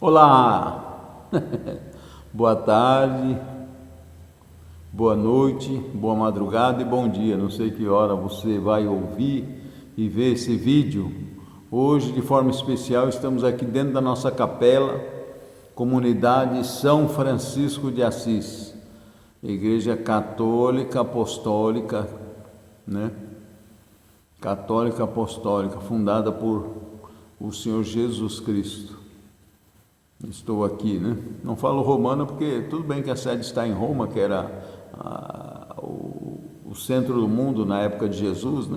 Olá, boa tarde, boa noite, boa madrugada e bom dia. Não sei que hora você vai ouvir e ver esse vídeo. Hoje, de forma especial, estamos aqui dentro da nossa capela, comunidade São Francisco de Assis, Igreja Católica Apostólica, Católica Apostólica, fundada por o Senhor Jesus Cristo. Estou aqui, Não falo romana porque tudo bem que a sede está em Roma, que era o centro do mundo na época de Jesus,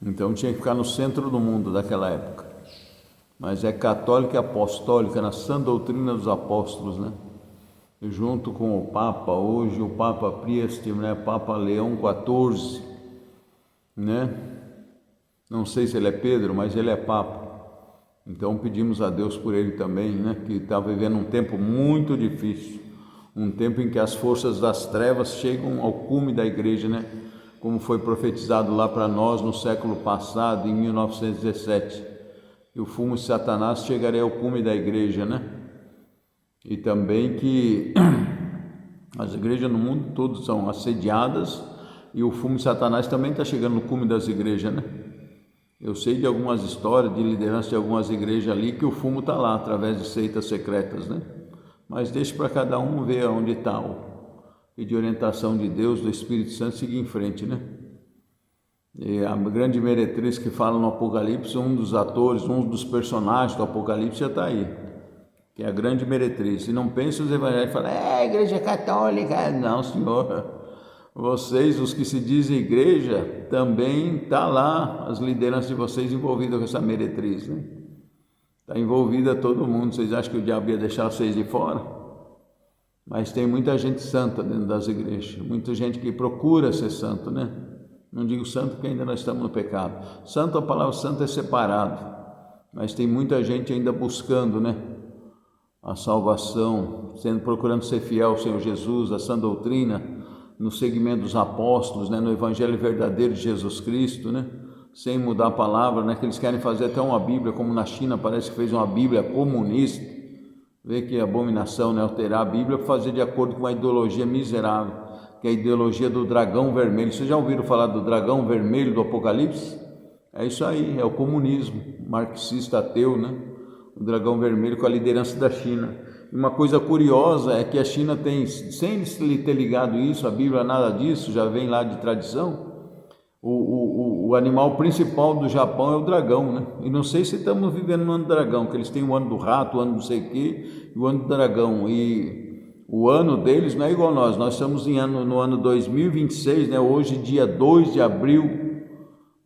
Então tinha que ficar no centro do mundo daquela época. Mas é católica e apostólica, na sã doutrina dos apóstolos, Junto com o Papa, hoje o Papa Prieste, Papa Leão XIV, Não sei se ele é Pedro, mas ele é Papa. Então pedimos a Deus por ele também, que está vivendo um tempo muito difícil, um tempo em que as forças das trevas chegam ao cume da igreja, como foi profetizado lá para nós no século passado, em 1917, que o fumo de Satanás chegaria ao cume da igreja, E também que as igrejas no mundo todo são assediadas e o fumo de Satanás também está chegando no cume das igrejas, Eu sei de algumas histórias de liderança de algumas igrejas ali que o fumo está lá, através de seitas secretas, Mas deixe para cada um ver onde está e de orientação de Deus, do Espírito Santo, seguir em frente, E a grande meretriz que fala no Apocalipse, um dos atores, um dos personagens do Apocalipse já está aí, que é a grande meretriz. E não pense os evangélicos e falam, igreja católica. Não, senhor. Vocês, os que se dizem igreja, também está lá, as lideranças de vocês envolvidas com essa meretriz, Está envolvida todo mundo. Vocês acham que o diabo ia deixar vocês de fora? Mas tem muita gente santa dentro das igrejas, muita gente que procura ser santo, Não digo santo porque ainda nós estamos no pecado. Santo, a palavra santo é separado, mas tem muita gente ainda buscando, a salvação, procurando ser fiel ao Senhor Jesus, a sã doutrina, no segmento dos apóstolos, no evangelho verdadeiro de Jesus Cristo, sem mudar a palavra, que eles querem fazer até uma Bíblia, como na China parece que fez uma Bíblia comunista. Vê que abominação, alterar a Bíblia para fazer de acordo com uma ideologia miserável, que é a ideologia do dragão vermelho. Vocês já ouviram falar do dragão vermelho do Apocalipse? É isso aí, é o comunismo marxista ateu, O dragão vermelho com a liderança da China. Uma coisa curiosa é que a China tem, sem eles ter ligado isso, a Bíblia nada disso, já vem lá de tradição, o animal principal do Japão é o dragão, E não sei se estamos vivendo no ano do dragão, que eles têm o ano do rato, o ano não sei o quê, e o ano do dragão, e o ano deles não é igual a nós estamos no ano 2026, hoje dia 2 de abril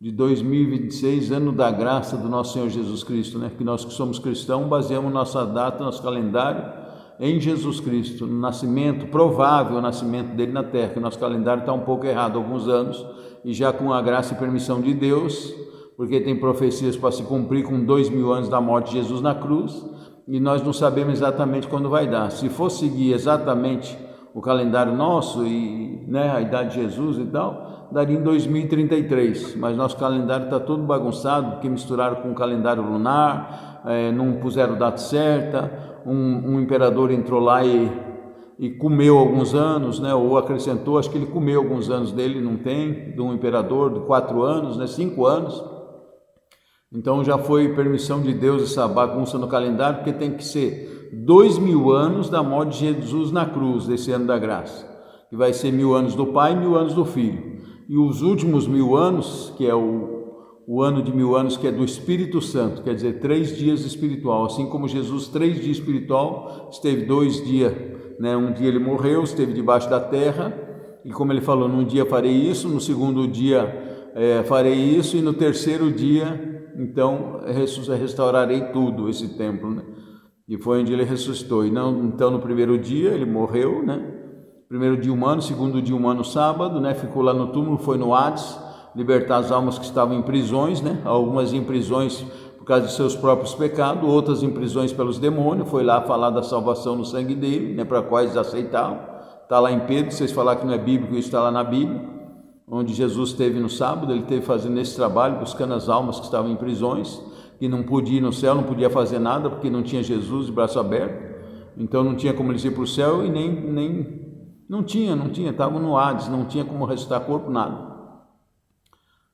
de 2026, ano da graça do nosso Senhor Jesus Cristo, Que nós que somos cristãos baseamos nossa data, nosso calendário em Jesus Cristo, no nascimento, provável nascimento dele na terra, que nosso calendário está um pouco errado há alguns anos, e já com a graça e permissão de Deus, porque tem profecias para se cumprir com 2000 anos da morte de Jesus na cruz, e nós não sabemos exatamente quando vai dar. Se for seguir exatamente o calendário nosso e a idade de Jesus e tal, daria em 2033, mas nosso calendário está todo bagunçado, porque misturaram com o calendário lunar, não puseram data certa, um imperador entrou lá e comeu alguns anos, ou acrescentou, acho que ele comeu alguns anos dele, não tem, de um imperador de 4 anos, 5 anos, então já foi permissão de Deus essa bagunça no calendário, porque tem que ser 2000 anos da morte de Jesus na cruz, desse ano da graça, que vai ser 1000 anos do Pai e 1000 anos do Filho. E os últimos 1000 anos, que é o ano de 1000 anos, que é do Espírito Santo, quer dizer, 3 dias espiritual, assim como Jesus, 3 dias espiritual, esteve 2 dias, um dia ele morreu, esteve debaixo da terra, e como ele falou, num dia farei isso, no segundo dia farei isso, e no terceiro dia, então, restaurarei tudo, esse templo, E foi onde ele ressuscitou. Então, no primeiro dia ele morreu, Primeiro dia humano, segundo dia humano, sábado, ficou lá no túmulo, foi no Hades, libertar as almas que estavam em prisões, Algumas em prisões por causa de seus próprios pecados, outras em prisões pelos demônios, foi lá falar da salvação no sangue dele, para quais aceitaram. Está lá em Pedro, vocês falaram que não é bíblico, isso está lá na Bíblia, onde Jesus esteve no sábado, ele esteve fazendo esse trabalho, buscando as almas que estavam em prisões, que não podia ir no céu, não podia fazer nada, porque não tinha Jesus de braço aberto, então não tinha como eles ir para o céu e não tinha, estavam no Hades, não tinha como ressuscitar corpo, nada.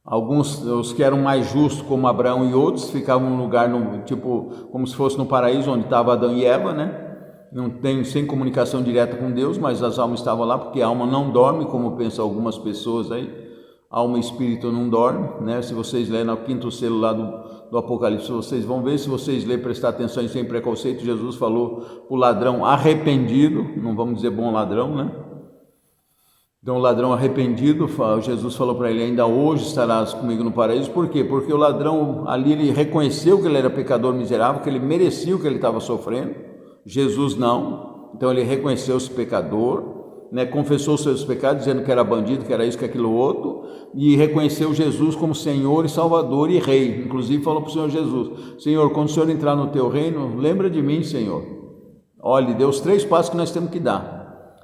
Alguns, os que eram mais justos, como Abraão e outros, ficavam num lugar, tipo, como se fosse no paraíso, onde estava Adão e Eva, né? Não tem, sem comunicação direta com Deus, mas as almas estavam lá, porque a alma não dorme, como pensam algumas pessoas aí. Alma e espírito não dorme, né? Se vocês lerem no 5º selo lá do Apocalipse, vocês vão ver. Se vocês lerem, prestar atenção e sem preconceito, Jesus falou para o ladrão arrependido, não vamos dizer bom ladrão, né? Então o ladrão arrependido, Jesus falou para ele: ainda hoje estarás comigo no paraíso. Por quê? Porque o ladrão ali, ele reconheceu que ele era pecador miserável, que ele merecia o que ele estava sofrendo. Jesus não. Então ele reconheceu-se pecador, né? Confessou seus pecados, dizendo que era bandido, que era isso, que aquilo outro, e reconheceu Jesus como Senhor e Salvador e Rei. Inclusive falou para o Senhor Jesus: Senhor, quando o Senhor entrar no teu reino, lembra de mim, Senhor. Olha, deu os 3 passos que nós temos que dar.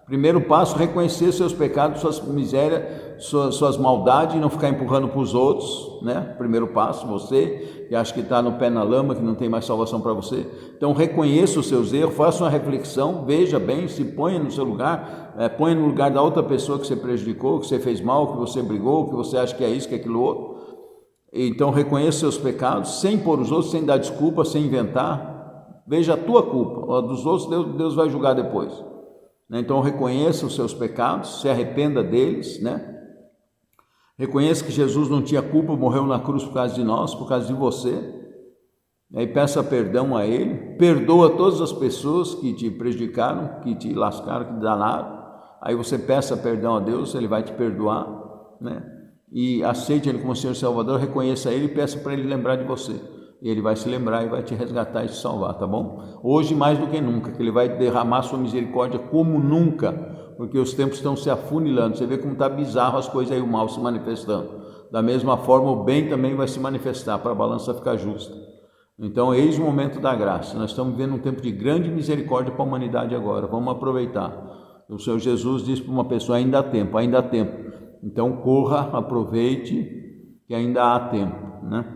Primeiro passo, reconhecer seus pecados, suas misérias, suas maldades, e não ficar empurrando para os outros, né? Primeiro passo, você que acha que está no pé na lama, que não tem mais salvação para você. Então reconheça os seus erros, faça uma reflexão, veja bem, se ponha no seu lugar, ponha no lugar da outra pessoa que você prejudicou, que você fez mal, que você brigou, que você acha que é isso, que é aquilo outro. Então reconheça seus pecados, sem pôr os outros, sem dar desculpa, sem inventar. Veja a tua culpa, a dos outros Deus vai julgar depois. Então reconheça os seus pecados, se arrependa deles, né? Reconheça que Jesus não tinha culpa, morreu na cruz por causa de nós, por causa de você. Aí peça perdão a Ele, perdoa todas as pessoas que te prejudicaram, que te lascaram, que te danaram. Aí você peça perdão a Deus, Ele vai te perdoar, né? E aceite Ele como Senhor e Salvador, reconheça Ele e peça para Ele lembrar de você. Ele vai se lembrar e vai te resgatar e te salvar, tá bom? Hoje mais do que nunca, que Ele vai derramar sua misericórdia como nunca, porque os tempos estão se afunilando. Você vê como está bizarro as coisas aí, o mal se manifestando. Da mesma forma, o bem também vai se manifestar, para a balança ficar justa. Então, eis o momento da graça. Nós estamos vivendo um tempo de grande misericórdia para a humanidade agora. Vamos aproveitar. O Senhor Jesus disse para uma pessoa: ainda há tempo, ainda há tempo. Então, corra, aproveite, que ainda há tempo, né?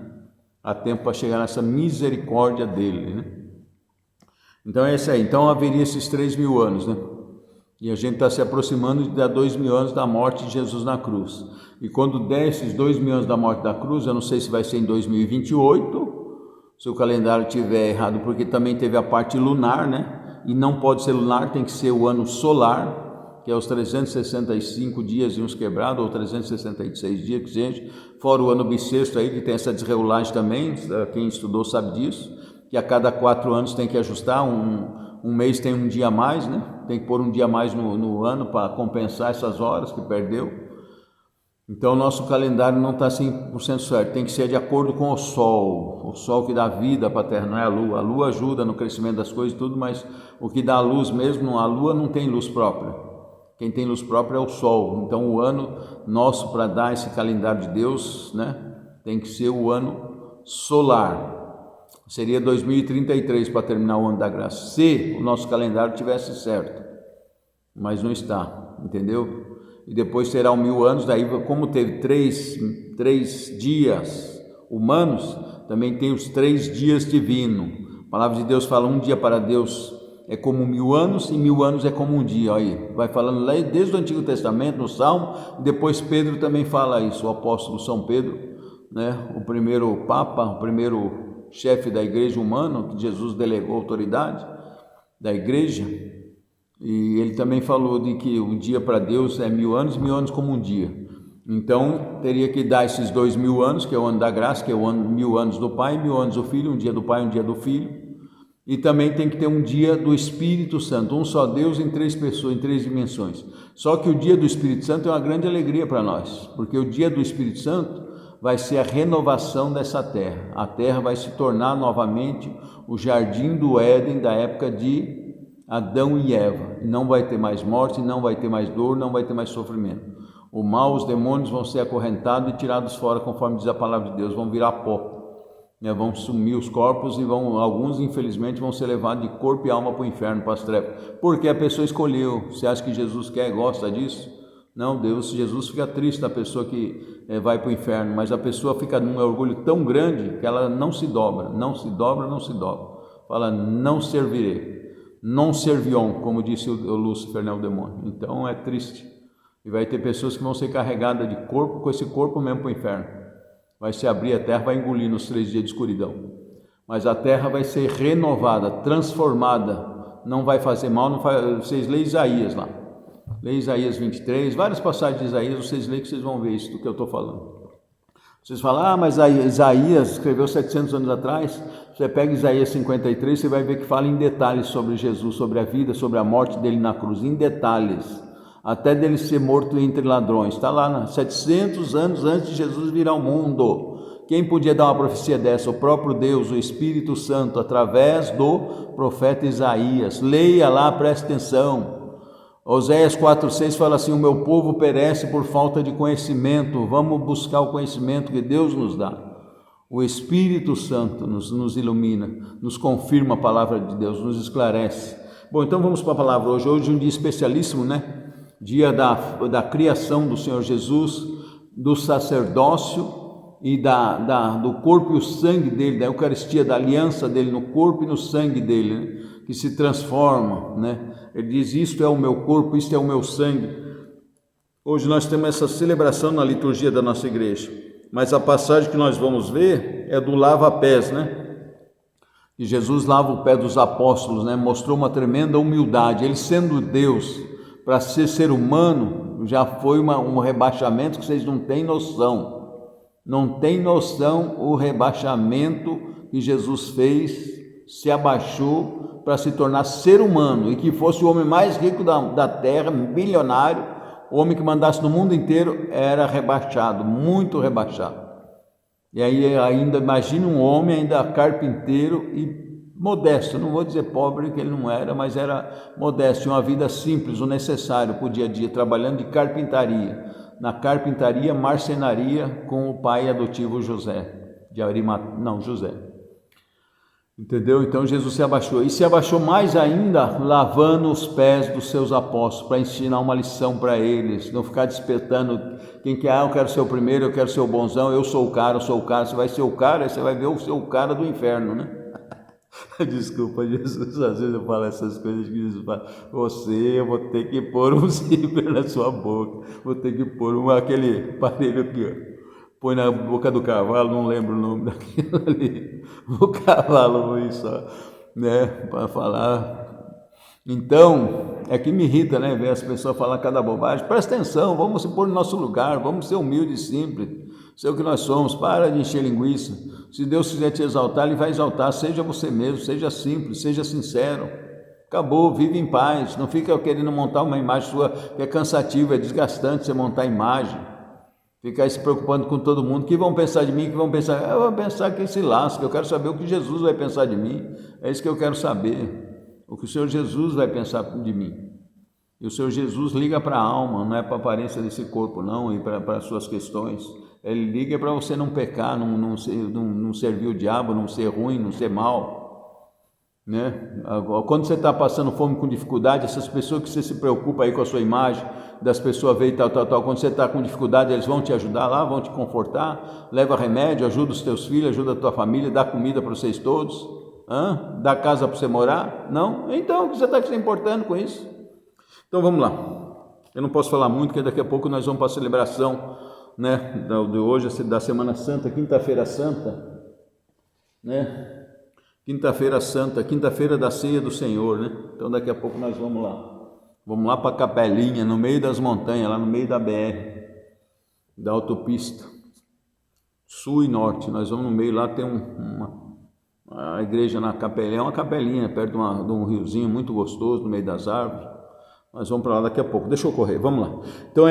Há tempo para chegar nessa misericórdia dele, né? Então é isso aí. Então haveria esses 3.000 anos, né? E a gente está se aproximando de dar 2.000 anos da morte de Jesus na cruz. E quando der esses 2.000 anos da morte da cruz, eu não sei se vai ser em 2028, se o calendário estiver errado, porque também teve a parte lunar, né? E não pode ser lunar, tem que ser o ano solar, que é os 365 dias e uns quebrados, ou 366 dias que seja, fora o ano bissexto aí, que tem essa desregulagem também. Quem estudou sabe disso, que a cada 4 anos tem que ajustar, um mês tem um dia a mais, né? Tem que pôr um dia a mais no ano para compensar essas horas que perdeu. Então o nosso calendário não está 100% certo, tem que ser de acordo com o sol que dá vida para a terra, não é a lua ajuda no crescimento das coisas e tudo, mas o que dá luz mesmo, a lua não tem luz própria. Quem tem luz própria é o sol. Então o ano nosso para dar esse calendário de Deus, né, tem que ser o ano solar. Seria 2033 para terminar o ano da graça, se o nosso calendário tivesse certo, mas não está, entendeu? E depois será 1.000 anos, daí como teve três dias humanos, também tem os 3 dias divinos. A palavra de Deus fala: um dia para Deus é como 1.000 anos, e 1.000 anos é como um dia. Aí vai falando lá desde o Antigo Testamento, no Salmo, e depois Pedro também fala isso, o apóstolo São Pedro, né? O primeiro papa, o primeiro chefe da igreja humana, que Jesus delegou a autoridade da igreja, e ele também falou de que um dia para Deus é 1.000 anos, 1.000 anos como um dia. Então teria que dar esses 2.000 anos, que é o ano da graça, que é o ano 1.000 anos do Pai, 1.000 anos do Filho, um dia do Pai, um dia do Filho. E também tem que ter um dia do Espírito Santo, um só Deus em 3 pessoas, em 3 dimensões. Só que o dia do Espírito Santo é uma grande alegria para nós, porque o dia do Espírito Santo vai ser a renovação dessa terra. A terra vai se tornar novamente o jardim do Éden da época de Adão e Eva. Não vai ter mais morte, não vai ter mais dor, não vai ter mais sofrimento. O mal, os demônios vão ser acorrentados e tirados fora, conforme diz a palavra de Deus, vão virar pó. Vão sumir os corpos e alguns infelizmente vão ser levados de corpo e alma para o inferno, para as trevas, porque a pessoa escolheu. Você acha que Jesus quer, gosta disso? Não, Jesus fica triste da pessoa que vai para o inferno, mas a pessoa fica num orgulho tão grande que ela não se dobra. Fala, não servirei, non servion, como disse o Lúcifer, né, o demônio. Então é triste. E vai ter pessoas que vão ser carregadas de corpo, com esse corpo mesmo para o inferno. Vai se abrir a terra, vai engolir nos 3 dias de escuridão. Mas a terra vai ser renovada, transformada, não vai fazer mal. Vocês leem Isaías lá. Lê Isaías 23, várias passagens de Isaías, vocês leem que vocês vão ver isso do que eu estou falando. Vocês falam, mas Isaías escreveu 700 anos atrás. Você pega Isaías 53, você vai ver que fala em detalhes sobre Jesus, sobre a vida, sobre a morte dele na cruz, em detalhes, até dele ser morto entre ladrões. Está lá, 700 anos antes de Jesus vir ao mundo. Quem podia dar uma profecia dessa? O próprio Deus, o Espírito Santo, através do profeta Isaías. Leia lá, preste atenção. Oséias 4,6 fala assim, o meu povo perece por falta de conhecimento. Vamos buscar o conhecimento que Deus nos dá. O Espírito Santo nos ilumina, nos confirma a palavra de Deus, nos esclarece. Bom, então vamos para a palavra hoje. Hoje é um dia especialíssimo, né? Dia da criação do Senhor Jesus, do sacerdócio e do corpo e o sangue dele, da Eucaristia, da aliança dele no corpo e no sangue dele, né? Que se transforma, né? Ele diz, isto é o meu corpo, isto é o meu sangue. Hoje nós temos essa celebração na liturgia da nossa igreja, mas a passagem que nós vamos ver é do lava-pés, né? E Jesus lava o pé dos apóstolos, né? Mostrou uma tremenda humildade. Ele sendo Deus, para ser humano, já foi um rebaixamento que vocês não têm noção. Não tem noção o rebaixamento que Jesus fez, se abaixou para se tornar ser humano, e que fosse o homem mais rico da terra, bilionário, o homem que mandasse no mundo inteiro, era rebaixado, muito rebaixado. E aí ainda imagine um homem ainda carpinteiro e modesto, não vou dizer pobre que ele não era, mas era modesto, tinha uma vida simples, o necessário para o dia a dia, trabalhando de carpintaria, na carpintaria, marcenaria, com o pai adotivo José, José. Entendeu? Então Jesus se abaixou, e se abaixou mais ainda, lavando os pés dos seus apóstolos, para ensinar uma lição para eles, não ficar despertando quem quer, eu quero ser o primeiro, eu quero ser o bonzão, eu sou o cara, você vai ser o cara, aí você vai ver o seu cara do inferno, né? Desculpa, Jesus, às vezes eu falo essas coisas que Jesus fala, eu vou ter que pôr um zíper na sua boca, vou ter que pôr aquele aparelho aqui, ó. Põe na boca do cavalo, não lembro o nome daquilo ali, o cavalo, isso, né, para falar. Então, é que me irrita, né, ver as pessoas falar cada bobagem. Presta atenção, vamos se pôr no nosso lugar, vamos ser humildes e simples, ser o que nós somos, para de encher linguiça. Se Deus quiser te exaltar, Ele vai exaltar, seja você mesmo, seja simples, seja sincero. Acabou, vive em paz, não fica querendo montar uma imagem sua que é cansativa, é desgastante você montar imagem. Ficar se preocupando com todo mundo, que vão pensar de mim, que vão pensar, eu vou pensar que se lasca, eu quero saber o que Jesus vai pensar de mim, é isso que eu quero saber, o que o Senhor Jesus vai pensar de mim. E o Senhor Jesus liga para a alma, não é para a aparência desse corpo não, e para as suas questões, Ele liga para você não pecar, não servir o diabo, não ser ruim, não ser mal. Né? Agora, quando você está passando fome com dificuldade, essas pessoas que você se preocupa aí com a sua imagem, das pessoas veem tal, quando você está com dificuldade, eles vão te ajudar lá, vão te confortar, leva remédio, ajuda os teus filhos, ajuda a tua família, dá comida para vocês todos, dá casa para você morar, não? Então, o que você está se importando com isso? Então vamos lá, eu não posso falar muito, porque daqui a pouco nós vamos para a celebração, né, de hoje, da Semana Santa, Quinta-feira Santa, né? Quinta-feira Santa, quinta-feira da ceia do Senhor, né? Então daqui a pouco nós vamos lá para a Capelinha, no meio das montanhas, lá no meio da BR, da autopista, sul e norte, nós vamos no meio, lá tem a igreja na Capelinha, é uma capelinha, perto de um riozinho muito gostoso, no meio das árvores, nós vamos para lá daqui a pouco, deixa eu correr, vamos lá. Então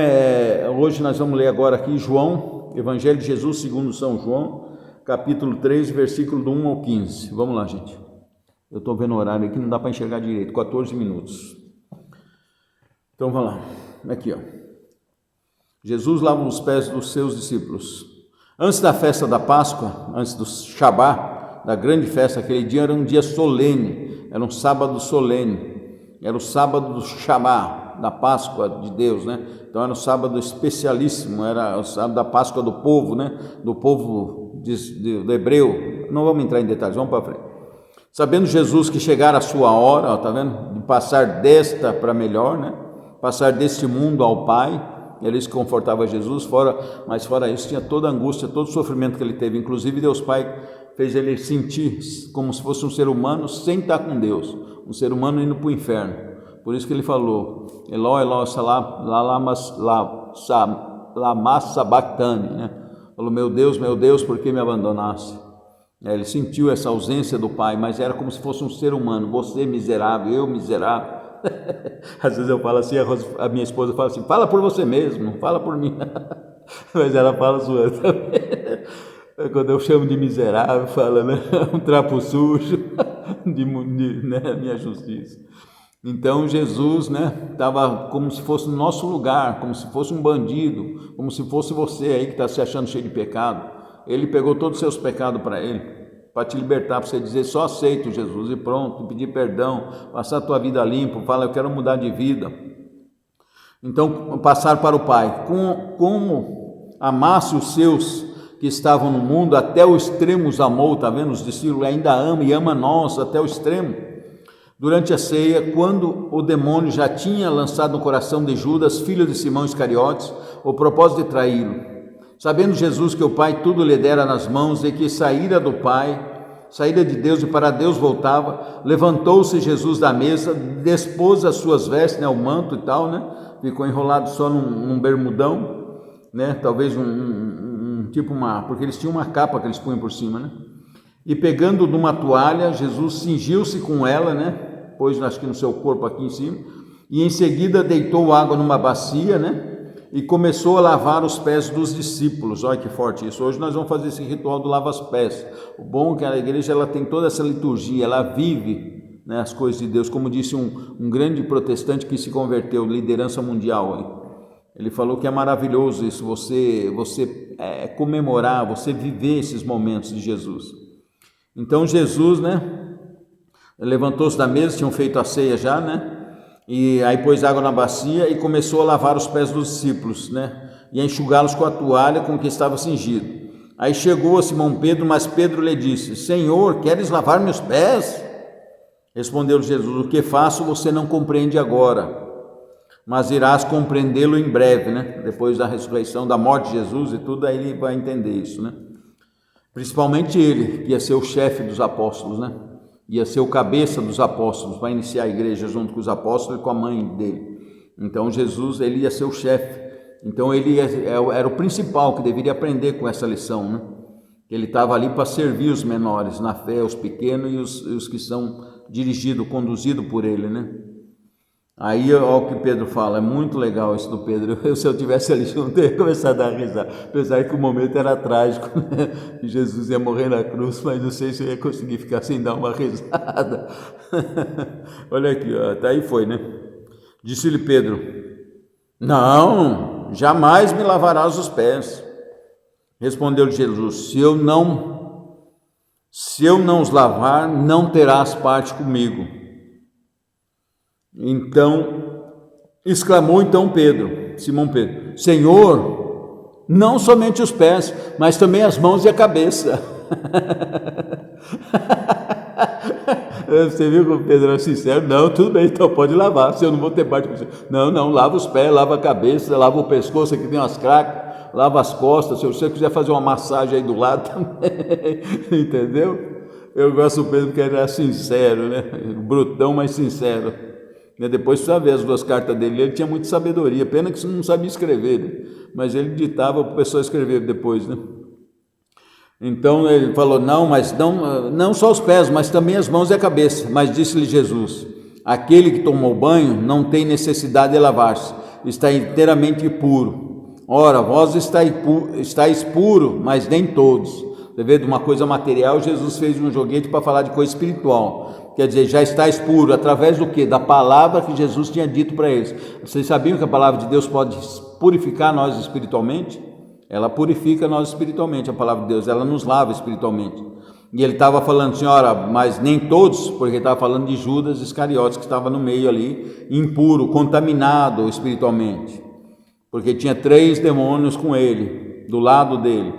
hoje nós vamos ler agora aqui João, Evangelho de Jesus segundo São João, capítulo 3, versículo do 1 ao 15. Vamos lá, gente. Eu estou vendo o horário aqui, não dá para enxergar direito. 14 minutos. Então, vamos lá. Aqui, ó. Jesus lava os pés dos seus discípulos. Antes da festa da Páscoa, antes do Shabá, da grande festa, aquele dia era um dia solene. Era um sábado solene. Era o sábado do Shabá, da Páscoa de Deus, né? Então era um sábado especialíssimo, era o sábado da Páscoa do povo, né? Do povo do hebreu. Não vamos entrar em detalhes, vamos para frente. Sabendo Jesus que chegara a sua hora, tá vendo? De passar desta para melhor, né? Passar deste mundo ao Pai. Era isso que confortava Jesus, mas fora isso tinha toda a angústia, todo o sofrimento que ele teve. Inclusive Deus Pai fez ele sentir como se fosse um ser humano sem estar com Deus, um ser humano indo para o inferno. Por isso que ele falou, Eloi, Eloi, lama sabachthani, né? Falou, meu Deus, por que me abandonaste? Ele sentiu essa ausência do Pai, mas era como se fosse um ser humano, você miserável, eu miserável. Às vezes eu falo assim, a minha esposa fala assim, fala por você mesmo, não fala por mim. Mas ela fala zoando também. Quando eu chamo de miserável, fala, né? Um trapo sujo né? Minha justiça. Então Jesus, né, estava como se fosse no nosso lugar, como se fosse um bandido, como se fosse você aí que está se achando cheio de pecado. Ele pegou todos os seus pecados para ele, para te libertar, para você dizer, só aceito Jesus e pronto, pedir perdão, passar a tua vida limpo, fala, eu quero mudar de vida. Então, passar para o Pai, como amasse os seus que estavam no mundo, até o extremo os amou, tá vendo? Os discípulos ainda amam e ama nós até o extremo. Durante a ceia, quando o demônio já tinha lançado no coração de Judas, filho de Simão Iscariotes, o propósito de traí-lo. Sabendo Jesus que o Pai tudo lhe dera nas mãos e que saíra do Pai, saíra de Deus e para Deus voltava, levantou-se Jesus da mesa, despôs as suas vestes, né, o manto e tal, né, ficou enrolado só num bermudão, né, talvez tipo porque eles tinham uma capa que eles punham por cima, né, e pegando de uma toalha, Jesus cingiu-se com ela, né, pôs acho que no seu corpo aqui em cima, e em seguida deitou água numa bacia, né, e começou a lavar os pés dos discípulos. Olha que forte isso. Hoje nós vamos fazer esse ritual do lava-pés. O bom é que a igreja ela tem toda essa liturgia, ela vive, né, as coisas de Deus, como disse um grande protestante que se converteu, liderança mundial. Hein? Ele falou que é maravilhoso isso, você comemorar, você viver esses momentos de Jesus. Então Jesus, né, levantou-se da mesa, tinham feito a ceia já, né? E aí pôs água na bacia e começou a lavar os pés dos discípulos, né? E a enxugá-los com a toalha com que estava cingido. Aí chegou a Simão Pedro, mas Pedro lhe disse, Senhor, queres lavar meus pés? Respondeu Jesus, o que faço você não compreende agora, mas irás compreendê-lo em breve, né? Depois da ressurreição, da morte de Jesus e tudo, aí ele vai entender isso, né? Principalmente ele, que ia ser o chefe dos apóstolos, né? Ia ser o cabeça dos apóstolos, vai iniciar a igreja junto com os apóstolos e com a mãe dele. Então Jesus, ele ia ser o chefe. Então ele era o principal que deveria aprender com essa lição, né? Ele estava ali para servir os menores na fé, os pequenos e os que são dirigidos, conduzidos por ele, né? Aí, olha o que Pedro fala, é muito legal isso do Pedro. Se eu tivesse ali junto, eu ia começar a dar risada. Apesar que o momento era trágico, né? Jesus ia morrer na cruz, mas não sei se eu ia conseguir ficar sem dar uma risada. Olha aqui, ó, tá aí foi, né? Disse-lhe Pedro, não, jamais me lavarás os pés. Respondeu-lhe Jesus, se eu não os lavar, não terás parte comigo. Então, exclamou Simão Pedro, Senhor, não somente os pés, mas também as mãos e a cabeça. Você viu como Pedro era sincero? Não, tudo bem, então pode lavar, se eu não vou ter parte com você. Não, lava os pés, lava a cabeça, lava o pescoço, aqui tem umas cracas, lava as costas, se você quiser fazer uma massagem aí do lado também, entendeu? Eu gosto do Pedro porque ele era sincero, né? Brutão, mas sincero. Depois você vê as duas cartas dele, ele tinha muita sabedoria, pena que você não sabia escrever, né? Mas ele ditava para o pessoal escrever depois, né? Então ele falou, não só os pés, mas também as mãos e a cabeça. Mas disse-lhe Jesus, aquele que tomou banho não tem necessidade de lavar-se, está inteiramente puro. Ora, vós estáis puro, mas nem todos. Você vê, de uma coisa material, Jesus fez um joguete para falar de coisa espiritual. Quer dizer, já estáis puro, através do quê? Da palavra que Jesus tinha dito para eles. Vocês sabiam que a palavra de Deus pode purificar nós espiritualmente? Ela purifica nós espiritualmente, a palavra de Deus, ela nos lava espiritualmente. E ele estava falando, senhora, mas nem todos, porque ele estava falando de Judas Iscariotes, que estava no meio ali, impuro, contaminado espiritualmente, porque tinha 3 demônios com ele, do lado dele,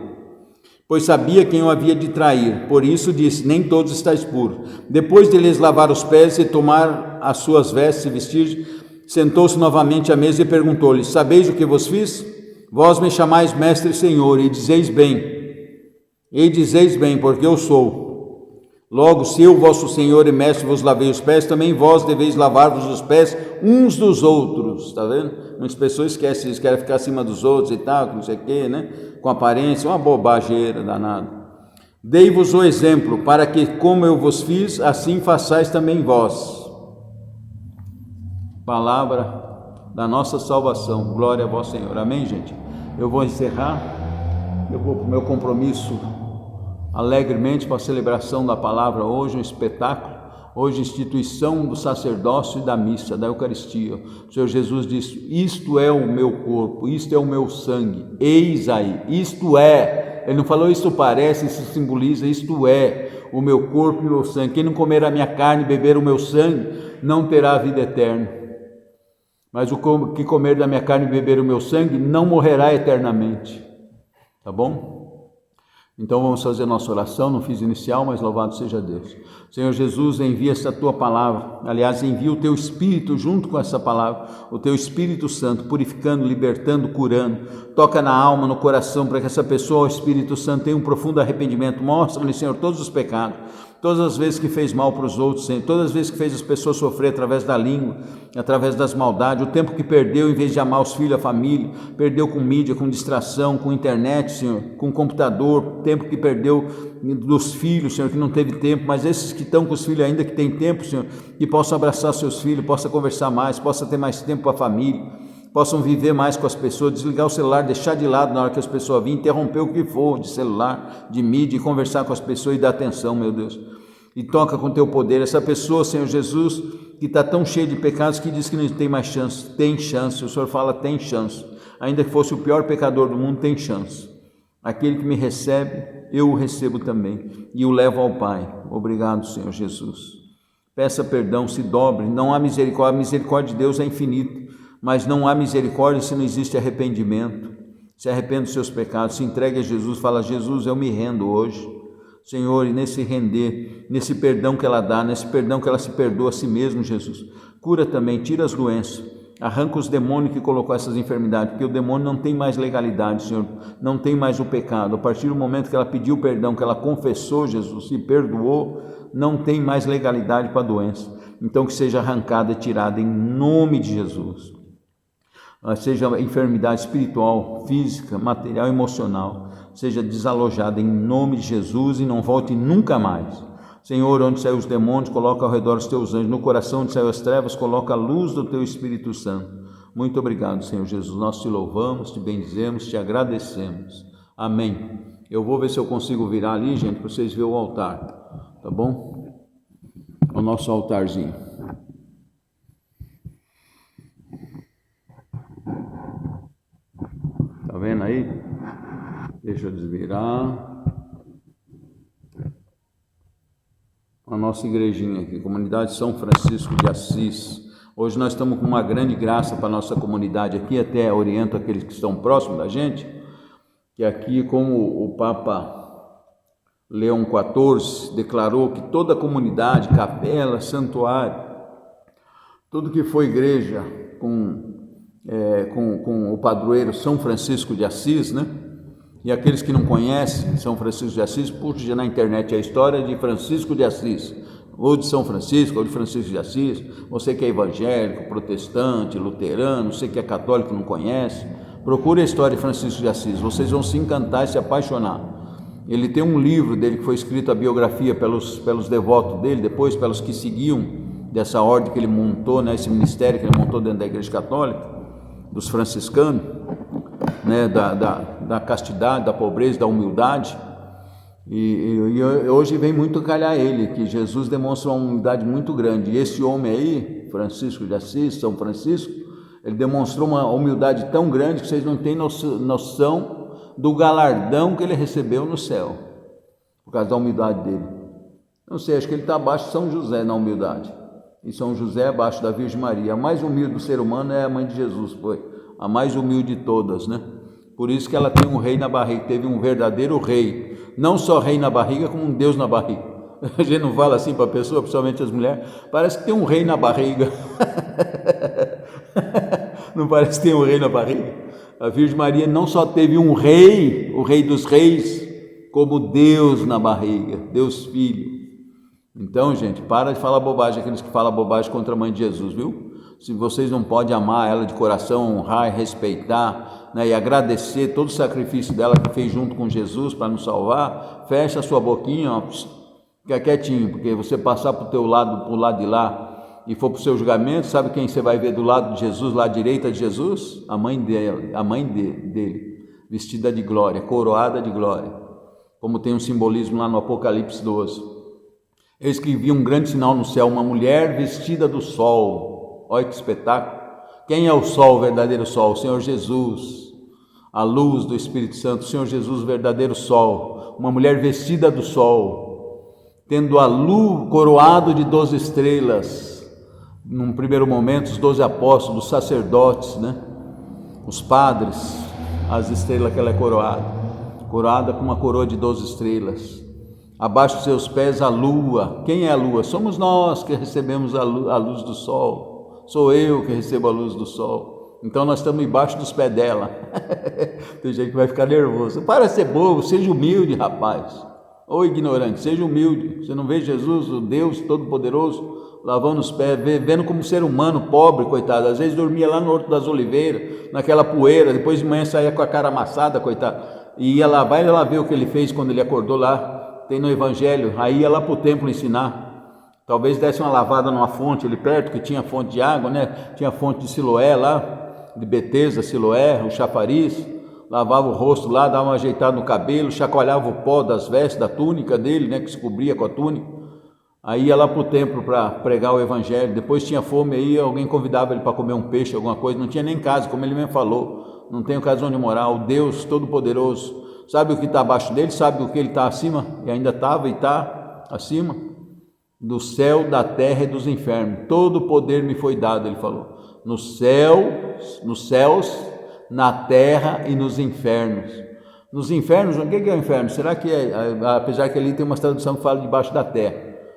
pois sabia quem o havia de trair, por isso disse, nem todos estáis puros. Depois de lhes lavar os pés e tomar as suas vestes e vestir, sentou-se novamente à mesa e perguntou-lhes, sabeis o que vos fiz? Vós me chamais mestre e senhor, e dizeis bem, porque eu sou. Logo, se eu, vosso senhor e mestre, vos lavei os pés, também vós deveis lavar-vos os pés uns dos outros. Está vendo? Muitas pessoas esquecem isso, querem ficar acima dos outros e tal, não sei o quê, né? Com aparência, uma bobageira danada. Dei-vos o exemplo, para que, como eu vos fiz, assim façais também vós. Palavra da nossa salvação. Glória a vós, Senhor. Amém, gente? Eu vou encerrar. Eu vou para o meu compromisso alegremente para a celebração da palavra hoje, um espetáculo, hoje instituição do sacerdócio e da missa, da Eucaristia. O Senhor Jesus disse, isto é o meu corpo, isto é o meu sangue, eis aí, isto é, ele não falou isto parece, isso simboliza, isto é o meu corpo e o meu sangue, quem não comer a minha carne e beber o meu sangue, não terá a vida eterna, mas o que comer da minha carne e beber o meu sangue, não morrerá eternamente. Tá bom? Então vamos fazer nossa oração, não fiz inicial, mas louvado seja Deus. Senhor Jesus, envia essa tua palavra, aliás, envia o teu Espírito junto com essa palavra, o teu Espírito Santo, purificando, libertando, curando, toca na alma, no coração, para que essa pessoa, o Espírito Santo, tenha um profundo arrependimento, mostra-lhe, Senhor, todos os pecados, todas as vezes que fez mal para os outros, Senhor, todas as vezes que fez as pessoas sofrer através da língua, através das maldades, o tempo que perdeu em vez de amar os filhos, a família, perdeu com mídia, com distração, com internet, Senhor, com computador, tempo que perdeu dos filhos, Senhor, que não teve tempo, mas esses que estão com os filhos ainda, que tem tempo, Senhor, que possam abraçar seus filhos, possam conversar mais, possam ter mais tempo com a família, possam viver mais com as pessoas, desligar o celular, deixar de lado na hora que as pessoas virem, interromper o que for de celular, de mídia, e conversar com as pessoas e dar atenção, meu Deus. E toca com teu poder essa pessoa, Senhor Jesus, que está tão cheia de pecados que diz que não tem mais chance. Tem chance, o Senhor fala tem chance, ainda que fosse o pior pecador do mundo, tem chance. Aquele que me recebe, eu o recebo também e o levo ao Pai. Obrigado, Senhor Jesus. Peça perdão, se dobre, não há misericórdia, a misericórdia de Deus é infinita, mas não há misericórdia se não existe arrependimento. Se arrependa dos seus pecados, se entregue a Jesus, fala, Jesus, eu me rendo hoje, Senhor, e nesse render, nesse perdão que ela dá, nesse perdão que ela se perdoa a si mesmo, Jesus, cura também, tira as doenças, arranca os demônios que colocou essas enfermidades, porque o demônio não tem mais legalidade, Senhor, não tem mais o pecado, a partir do momento que ela pediu perdão, que ela confessou, Jesus, se perdoou, não tem mais legalidade para a doença, então que seja arrancada e tirada em nome de Jesus. Seja enfermidade espiritual, física, material, emocional, seja desalojada em nome de Jesus e não volte nunca mais. Senhor, onde saem os demônios, coloca ao redor os teus anjos, no coração onde saem as trevas, coloca a luz do teu Espírito Santo. Muito obrigado, Senhor Jesus, nós te louvamos, te bendizemos, te agradecemos. Amém. Eu vou ver se eu consigo virar ali, gente, para vocês verem o altar, tá bom? O nosso altarzinho. Tá vendo aí? Deixa eu desvirar. A nossa igrejinha aqui, Comunidade São Francisco de Assis. Hoje nós estamos com uma grande graça para a nossa comunidade aqui, até oriento aqueles que estão próximos da gente, que aqui, como o Papa Leão XIV declarou que toda a comunidade, capela, santuário, tudo que for igreja com o padroeiro São Francisco de Assis, né? E aqueles que não conhecem São Francisco de Assis, puxa na internet a história de Francisco de Assis, ou de São Francisco, ou de Francisco de Assis. Você que é evangélico, protestante, luterano, você que é católico, não conhece, procure a história de Francisco de Assis, vocês vão se encantar e se apaixonar. Ele tem um livro dele que foi escrito a biografia pelos devotos dele, depois pelos que seguiam dessa ordem que ele montou, né, esse ministério que ele montou dentro da Igreja Católica, dos franciscanos, né, da castidade, da pobreza, da humildade, e hoje vem muito calhar ele, que Jesus demonstra uma humildade muito grande, e esse homem aí, Francisco de Assis, São Francisco, ele demonstrou uma humildade tão grande que vocês não têm noção do galardão que ele recebeu no céu. por causa da humildade dele. Não sei, acho que ele está abaixo de São José na humildade. E São José é abaixo da Virgem Maria. A mais humilde do ser humano é a mãe de Jesus, foi a mais humilde de todas, né? Por isso que ela tem um rei na barriga, teve um verdadeiro rei. Não só rei na barriga, como um Deus na barriga. A gente não fala assim para a pessoa, principalmente as mulheres, parece que tem um rei na barriga. Não parece que tem um rei na barriga? A Virgem Maria não só teve um rei, o rei dos reis, como Deus na barriga, Deus Filho. Então, gente, para de falar bobagem, aqueles que falam bobagem contra a mãe de Jesus, viu? Se vocês não podem amar ela de coração, honrar e respeitar, né, e agradecer todo o sacrifício dela que fez junto com Jesus para nos salvar, fecha a sua boquinha, ó, fica quietinho, porque você passar para o teu lado, para o lado de lá, e for para o seu julgamento, sabe quem você vai ver do lado de Jesus, lá à direita de Jesus? A mãe dele, vestida de glória, coroada de glória, como tem um simbolismo lá no Apocalipse 12. Eu escrevi um grande sinal no céu, uma mulher vestida do sol. Olha que espetáculo. Quem é o sol, o verdadeiro sol? O Senhor Jesus, a luz do Espírito Santo, o Senhor Jesus, o verdadeiro sol. Uma mulher vestida do sol, tendo a luz coroado de 12 estrelas. Num primeiro momento, os 12 apóstolos, os sacerdotes, né? Os padres, as estrelas que ela é coroada com uma coroa de 12 estrelas. Abaixo dos seus pés a lua. Quem é a lua? Somos nós que recebemos a luz do sol. Sou eu que recebo a luz do sol. Então nós estamos embaixo dos pés dela. Tem gente que vai ficar nervoso. Para de ser bobo, seja humilde, rapaz. Ô ignorante, seja humilde. Você não vê Jesus, o Deus Todo-Poderoso, lavando os pés, vendo como ser humano pobre, coitado. Às vezes dormia lá no Horto das Oliveiras, naquela poeira, depois de manhã saía com a cara amassada, coitado. E ia lá, vai lá ver o que ele fez quando ele acordou lá. Tem no Evangelho, aí ia lá para o templo ensinar, talvez desse uma lavada numa fonte ali perto, que tinha fonte de água, né? Tinha fonte de Siloé lá, de Betesda, Siloé, o chafariz, lavava o rosto lá, dava uma ajeitada no cabelo, chacoalhava o pó das vestes, da túnica dele, né? Que se cobria com a túnica, aí ia lá para o templo para pregar o Evangelho. Depois tinha fome, aí alguém convidava ele para comer um peixe, alguma coisa, não tinha nem casa, como ele mesmo falou, não tenho casa onde morar, o Deus Todo-Poderoso, sabe o que está abaixo dele, sabe o que ele está acima, e ainda estava e está acima, do céu, da terra e dos infernos, todo o poder me foi dado, ele falou, nos céus, na terra e nos infernos. Nos infernos, o que é o inferno? Será que apesar que ali tem uma tradução que fala debaixo da terra,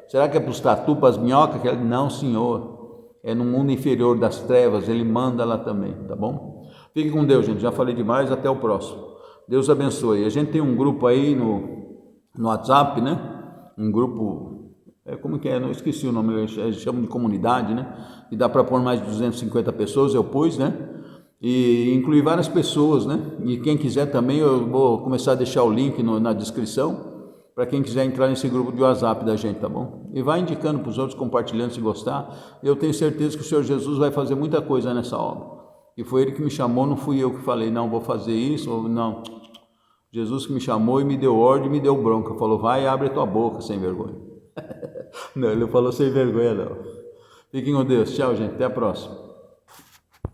será que é para os tatu, para as minhocas? Não, senhor, é no mundo inferior das trevas, ele manda lá também, tá bom? Fique com Deus, gente, já falei demais, até o próximo. Deus abençoe. A gente tem um grupo aí no WhatsApp, né? Um grupo, como que é? Não esqueci o nome, eles chamam de comunidade, né? E dá para pôr mais de 250 pessoas, eu pus, né? E incluir várias pessoas, né? E quem quiser também, eu vou começar a deixar o link na descrição, para quem quiser entrar nesse grupo de WhatsApp da gente, tá bom? E vai indicando para os outros, compartilhando se gostar. Eu tenho certeza que o Senhor Jesus vai fazer muita coisa nessa obra. E foi ele que me chamou, não fui eu que falei, não, vou fazer isso, ou não. Jesus que me chamou e me deu ordem e me deu bronca. Falou, vai e abre a tua boca, sem vergonha. Não, ele falou sem vergonha, não. Fiquem com Deus. Tchau, gente. Até a próxima.